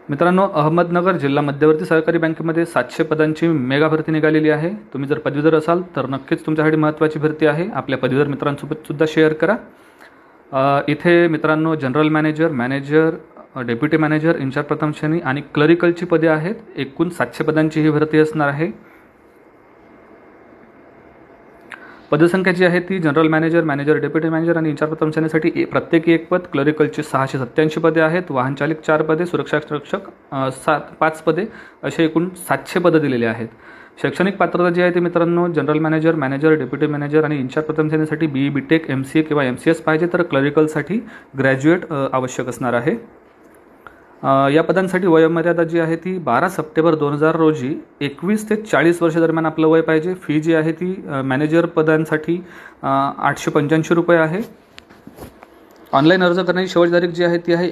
मित्रांनो, अहमदनगर जिल्हा मध्यवर्ती सहकारी बँकेमध्ये 700 पदांची मेगा भरती निघालेली आहे। तुम्ही जर पदवीधर असाल तर नक्कीच तुमच्यासाठी महत्त्वाची भरती आहे। आपल्या पदवीधर मित्रांसोबत सुद्धा शेअर करा। इथे मित्रांनो general manager, deputy manager, incharge प्रथम श्रेणी आणि क्लरिकलची पदे आहेत। एकूण 700 पदांची ही भरती असणार आहे। पदसंख्या जी आहे ती जनरल मॅनेजर, डेप्युटी मॅनेजर आणि इन्चार्ज प्रथम श्रेणीसाठी प्रत्येकी एक पद, क्लरिकलची 687 पदे आहेत, वाहन चालक 4 पदे, सुरक्षा रक्षक 5 पदे, असे एकूण 700 पदे दिलेले आहेत। शैक्षणिक पात्रता जी आहे ती मित्रांनो जनरल मॅनेजर, डेप्युटी मॅनेजर आणि इन्चार्ज प्रथम श्रेणीसाठी BE BTech MCA किंवा MCS पाहिजे, तर क्लरिकलसाठी ग्रॅज्युएट आवश्यक असणार आहे। या पदांसाठी वयोमर्यादा जी आहे ती 12 सप्टेंबर 2000 रोजी 21 ते 40 वर्ष दरम्यान आपलं वय पाहिजे। फी जी आहे ती मॅनेजर पदांसाठी 885 रुपये आहे। ऑनलाईन अर्ज करण्याची शेवटची तारीख जी आहे ती आहे